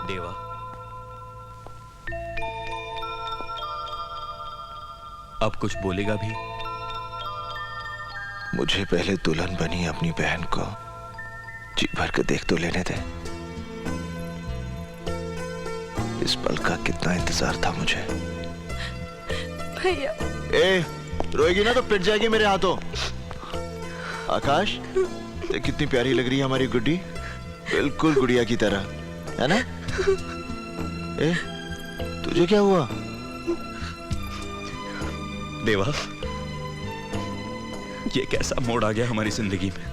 देवा, अब कुछ बोलेगा भी? मुझे पहले दुल्हन बनी अपनी बहन को जी भर के देख तो लेने दे। इस पल का कितना इंतजार था मुझे। भैया। रोएगी ना तो पिट जाएगी मेरे हाथों। आकाश, देख कितनी प्यारी लग रही है हमारी गुड्डी, बिल्कुल गुड़िया की तरह, है ना? तुझे क्या हुआ? देवा, ये कैसा मोड़ आ गया हमारी जिंदगी में।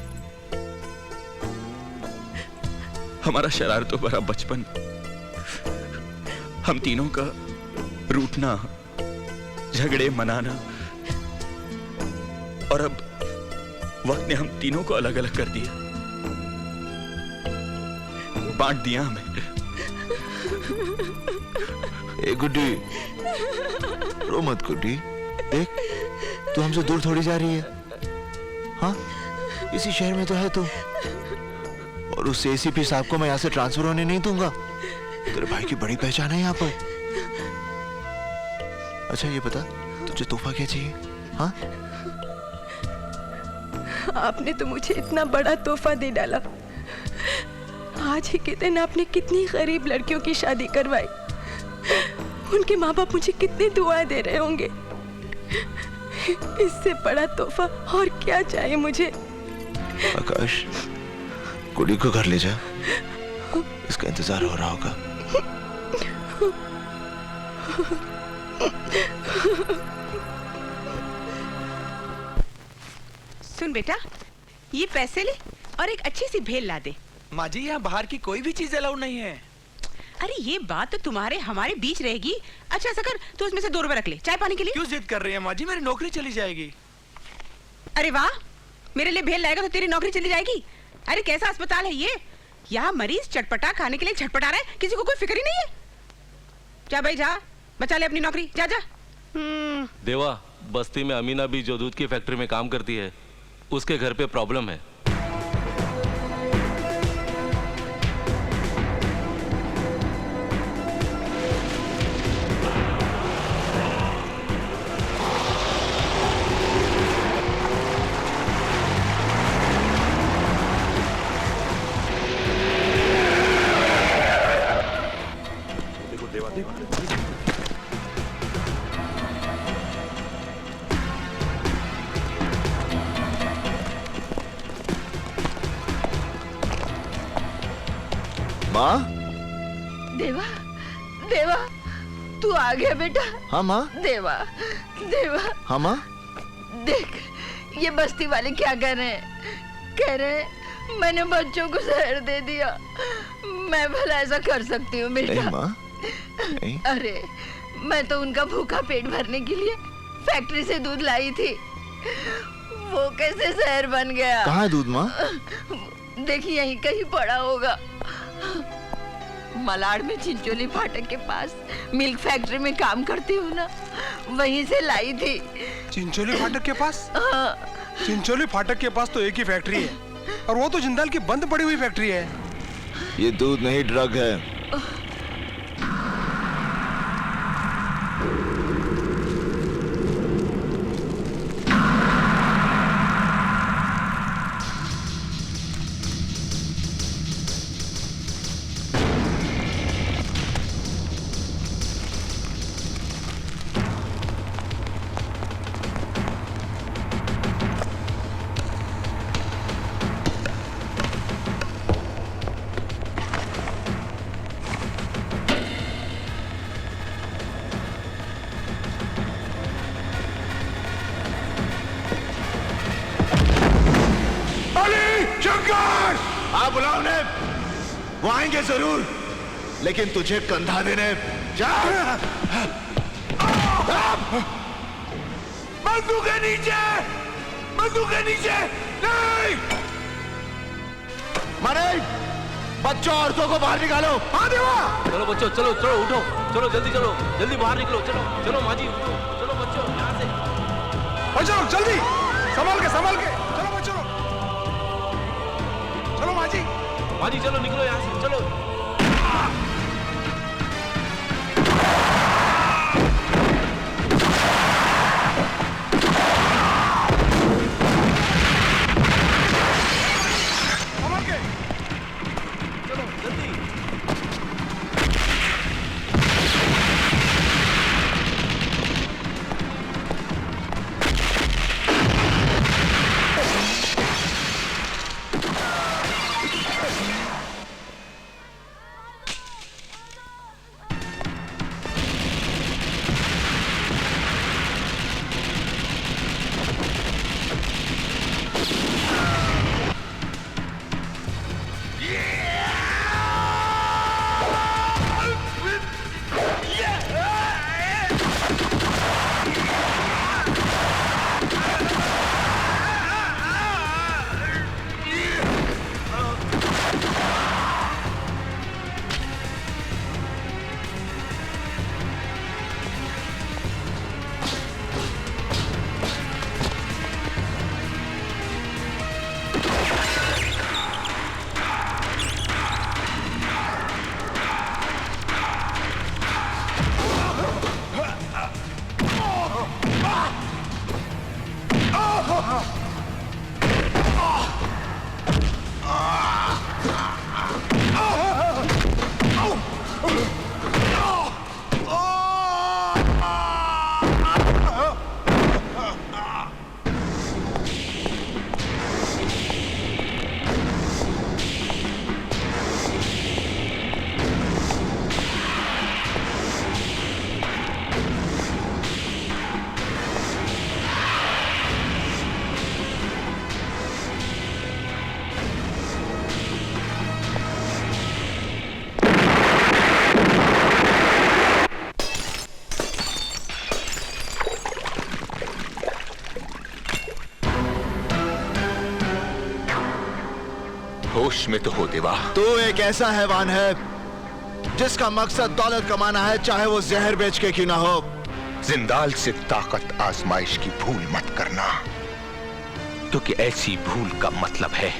हमारा शरारतों भरा बचपन, हम तीनों का रूठना, झगड़े मनाना, और अब वक्त ने हम तीनों को अलग अलग कर दिया, बांट दिया हमें। ए गुड्डी, रो मत गुड्डी। देख, तू हमसे दूर थोड़ी जा रही है। हाँ, इसी शहर में तो है तू, और उस एसीपी साहब को मैं यहाँ से ट्रांसफर होने नहीं दूंगा। तेरे भाई की बड़ी पहचान है यहाँ पर। अच्छा ये बता, तुझे तोहफा क्या चाहिए? हाँ? आपने तो मुझे इतना बड़ा तोहफा दे डाला। आज ही के दिन आपने कितनी गरीब लड़कियों की शादी करवाई। उनके माँ बाप मुझे कितनी दुआएं दे रहे होंगे। इससे बड़ा तोहफा और क्या चाहिए मुझे? आकाश, कुड़ी को घर ले जा, इसका इंतजार हो रहा होगा। सुन बेटा, ये पैसे ले और एक अच्छी सी भेल ला दे। माँ जी, यहाँ बाहर की कोई भी चीज अलाउड नहीं है। अरे ये बात तो तुम्हारे हमारे बीच रहेगी। अच्छा ऐसा कर, तू उसमें से 2 रुपए रख ले चाय पानी के लिए। क्यों जिद कर रही है माँ जी? मेरी नौकरी चली जाएगी। अरे वाह, मेरे लिए भेल लाएगा तो तेरी नौकरी चली जाएगी? अरे कैसा अस्पताल है ये? यहाँ मरीज चटपटा खाने के लिए छटपटा रहा है, किसी को कोई फिक्र ही नहीं है। जा भाई जा, बचा ले अपनी नौकरी, जा जा। देवा, बस्ती में अमीना भी जो दूध की फैक्ट्री में काम करती है, उसके घर पे प्रॉब्लम है। देखो देवा, देवा, माँ? देवा, देवा, तू आ गया बेटा। हाँ माँ। देवा, देवा। हाँ माँ। देख, ये बस्ती वाले क्या कर रहे हैं? कह रहे हैं मैंने बच्चों को जहर दे दिया। मैं भला ऐसा कर सकती हूँ बेटा? नहीं माँ, नहीं। अरे मैं तो उनका भूखा पेट भरने के लिए फैक्ट्री से दूध लाई थी। वो कैसे जहर बन गया? कहाँ है दूध माँ? देखिए यहीं कहीं पड़ा होगा। मलाड में चिंचोली फाटक के पास मिल्क फैक्ट्री में काम करती हूँ ना, वहीं से लाई थी। चिंचोली फाटक के पास? हाँ। चिंचोली फाटक के पास तो एक ही फैक्ट्री है, और वो तो जिंदाल की बंद पड़ी हुई फैक्ट्री है। ये दूध नहीं, ड्रग है। हाँ बुलाओ ने, वो आएंगे जरूर, लेकिन तुझे कंधा देने। जा। बंदूक के नीचे, बंदूक के नीचे। नहीं मारे, बच्चों औरतों को बाहर निकालो। हाँ देवा। चलो बच्चों, चलो चलो, उठो, चलो जल्दी, चलो जल्दी बाहर निकलो। चलो चलो माँ जी, उठो, चलो बच्चों यहाँ से। चलो जल्दी, संभाल के, संभाल के। चलो बच्चों, चलो माँ जी। माँ जी चलो, निकलो यहाँ से, चलो। होश में तो हो देवा। तू एक ऐसा हैवान है जिसका मकसद दौलत कमाना है, चाहे वो जहर बेच के क्यों ना हो। जिंदाल से ताकत आजमाइश की भूल मत करना, क्योंकि ऐसी भूल का मतलब है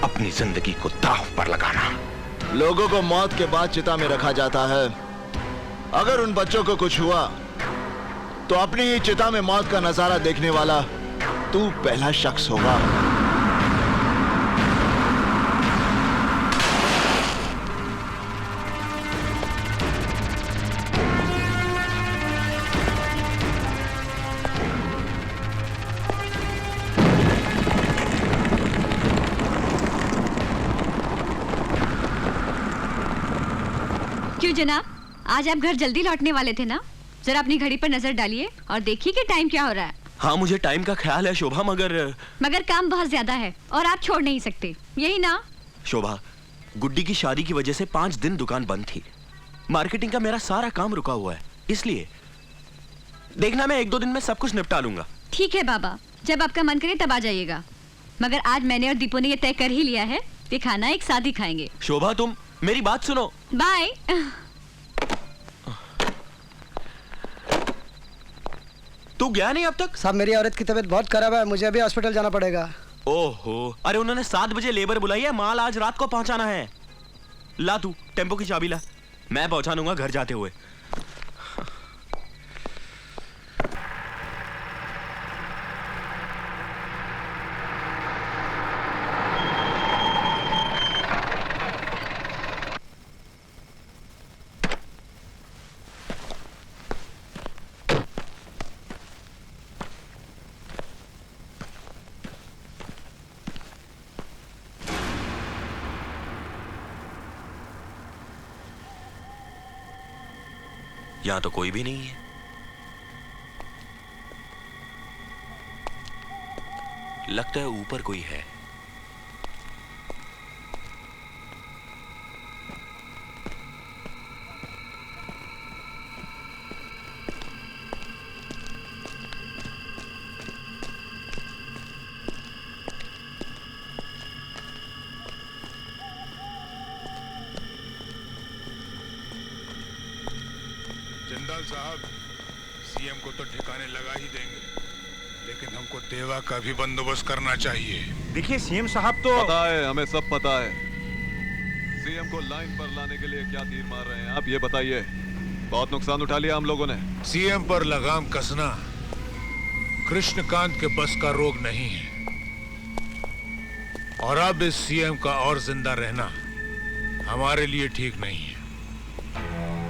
अपनी जिंदगी को दांव पर लगाना। लोगों को मौत के बाद चिता में रखा जाता है। अगर उन बच्चों को कुछ हुआ तो अपनी ही चिता में मौत का नजारा देखने वाला तू पहला शख्स होगा। क्यों जनाब, आज आप घर जल्दी लौटने वाले थे ना? जरा अपनी घड़ी पर नजर डालिए और देखिए कि टाइम क्या हो रहा है। हाँ, मुझे टाइम का ख्याल है शोभा, मगर काम बहुत ज्यादा है और आप छोड़ नहीं सकते, यही ना? शोभा, गुड्डी की शादी की वजह से 5 दिन दुकान बंद थी। मार्केटिंग का मेरा सारा काम रुका हुआ है, इसलिए देखना मैं 1-2 दिन में सब कुछ निपटा लूंगा। ठीक है बाबा, जब आपका मन करे तब आ जाइएगा। मगर आज मैंने और दीपू ने ये तय कर ही लिया है कि खाना एक साथ ही खाएंगे। शोभा, तुम मेरी बात सुनो। बाय। तू गया नहीं अब तक? साहब, मेरी औरत की तबीयत बहुत खराब है, मुझे अभी हॉस्पिटल जाना पड़ेगा। ओहो, अरे उन्होंने 7 बजे लेबर बुलाई है, माल आज रात को पहुंचाना है। ला तू टेम्पो की चाबी ला, मैं पहुंचा दूंगा घर जाते हुए। यहां तो कोई भी नहीं है। लगता है ऊपर कोई है। जिंदाल साहब, सीएम को तो ठिकाने लगा ही देंगे, लेकिन हमको देवा का भी बंदोबस्त करना चाहिए। देखिए सीएम साहब तो पता है, हमें सब पता है। सीएम को लाइन पर लाने के लिए क्या तीर मार रहे हैं आप, ये बताइए। बहुत नुकसान उठा लिया हम लोगों ने। सीएम पर लगाम कसना कृष्णकांत के बस का रोग नहीं है, और अब इस सीएम का और जिंदा रहना हमारे लिए ठीक नहीं है।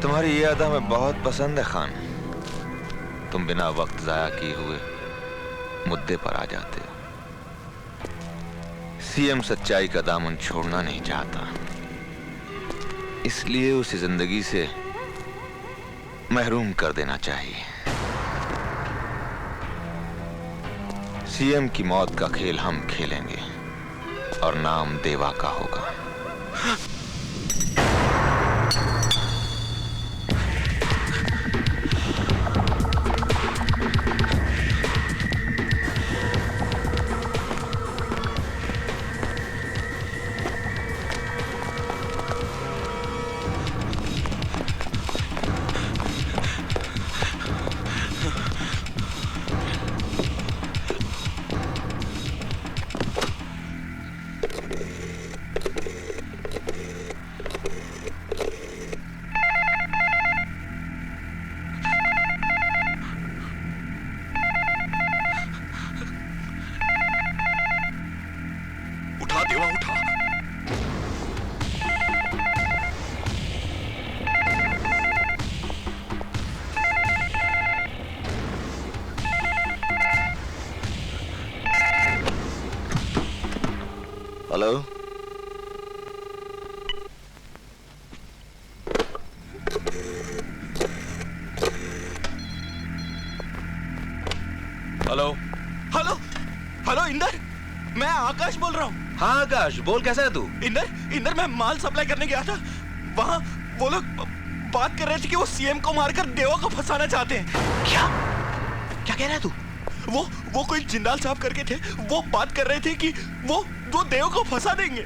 तुम्हारी ये अदा हमें बहुत पसंद है खान। तुम बिना वक्त जाया किए हुए मुद्दे पर आ जाते हो। सीएम सच्चाई का दामन छोड़ना नहीं चाहता, इसलिए उसे जिंदगी से महरूम कर देना चाहिए। सीएम की मौत का खेल हम खेलेंगे और नाम देवा का होगा। उठा देवा, उठा। Hello, hello, hello, hello Inder, मैं आकाश बोल रहा हूँ। हाँ आकाश, बोल कैसा है तू? इंदर मैं माल सप्लाई करने गया था, वहाँ वो लोग बात कर रहे थे कि वो सीएम को मारकर देवा को फंसाना चाहते हैं। क्या क्या कह रहा है तू? वो कोई जिंदाल साहब करके थे, वो बात कर रहे थे कि वो देव को फंसा देंगे।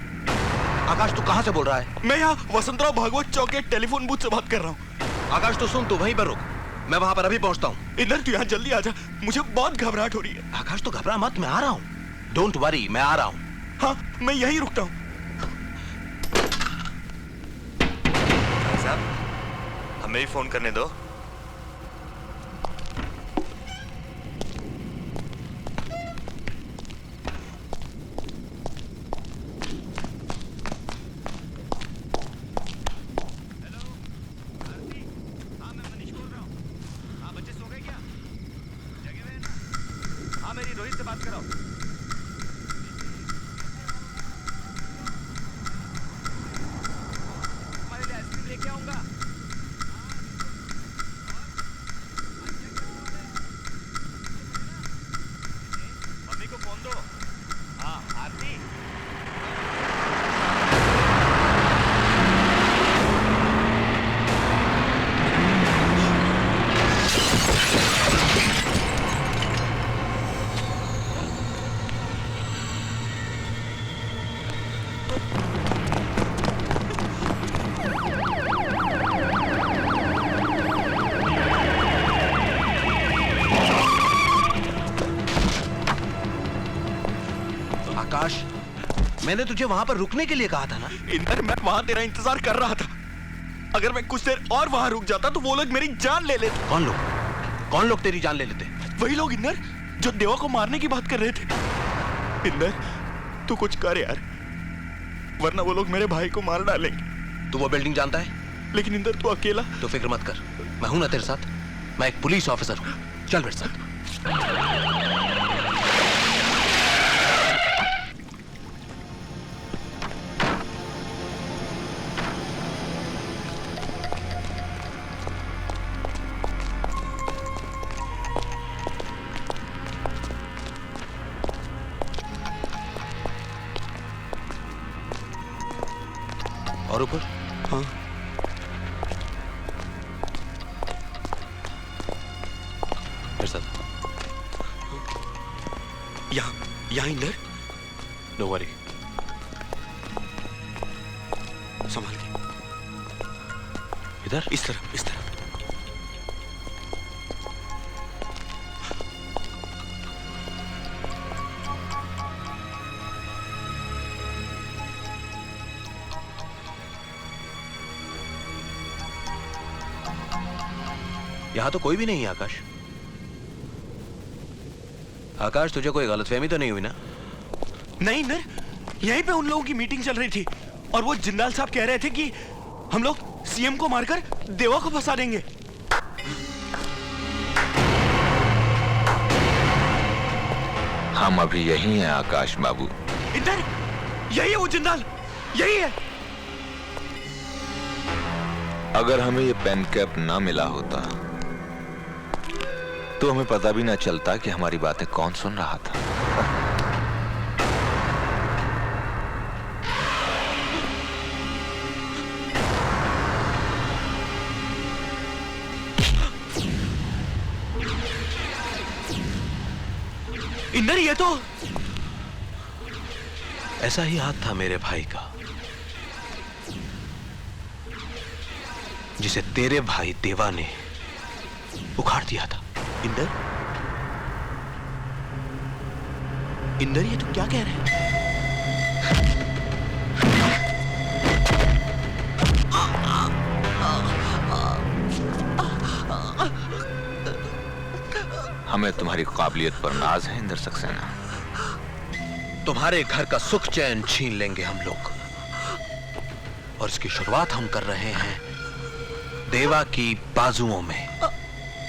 आकाश तू कहाँ से बोल रहा है? मैं यहाँ वसंतराव भागवत चौक के टेलीफोन बूथ से बात कर रहा हूँ। आकाश तो सुन, तू वहीं पर रुक, मैं वहां पर अभी पहुंचता हूँ। इंदर तू यहाँ जल्दी आ जा, मुझे बहुत घबराहट हो रही है। आकाश तो घबरा मत, मैं आ रहा हूँ। डोंट वरी, मैं आ रहा हूँ। हाँ मैं यहीं रुकता हूँ। साहब हमें भी फोन करने दो। मेरी रोहित से बात करो। तुम्हारे लिए आइसक्रीम लेके आऊंगा। मम्मी को फोन दो। हाँ आरती। आकाश, मैंने तुझे वहां पर रुकने के लिए कहा था ना। इंदर मैं वहां तेरा इंतजार कर रहा था। अगर मैं कुछ देर और वहां रुक जाता तो वो लोग मेरी जान ले लेते। कौन लोग? कौन लोग तेरी जान ले लेते? वही लोग इंदर जो देवा को मारने की बात कर रहे थे। इंदर तू कुछ कर यार, वरना वो लोग मेरे भाई को मार डालेंगे। तू वो बिल्डिंग जानता है? लेकिन इंदर तू अकेला। तो फिक्र मत कर, मैं हूं ना तेरे साथ। मैं एक पुलिस ऑफिसर हूं, चल मेरे साथ। और ऊपर? हाँ मेरे साथ। यहाँ इंदर। नो वरी, संभाल के। इधर? इस तरफ, इस तरफ। यहां तो कोई भी नहीं है आकाश। आकाश तुझे कोई गलतफहमी तो नहीं हुई ना? नहीं इंदर, यहीं पे उन लोगों की मीटिंग चल रही थी और वो जिंदाल साहब कह रहे थे कि हम लोग सीएम को मारकर देवा को फंसा देंगे। हम अभी यही हैं आकाश बाबू। इंदर यही है वो जिंदाल, यही है। अगर हमें ये पेन कैप ना मिला होता तो हमें पता भी ना चलता कि हमारी बातें कौन सुन रहा था। इंदर ये तो ऐसा ही हाथ था मेरे भाई का, जिसे तेरे भाई देवा ने उखाड़ दिया था। इंदर, इंदर ये तू क्या कह रहे है? हमें तुम्हारी काबिलियत पर नाज है इंदर सक्सेना। तुम्हारे घर का सुख चैन छीन लेंगे हम लोग, और इसकी शुरुआत हम कर रहे हैं देवा की बाजुओं में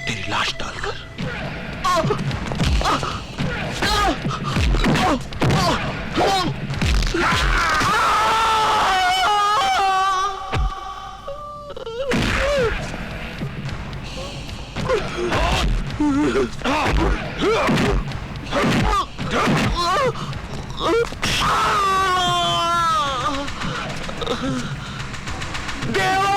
तेरी लाश डालकर। देवा!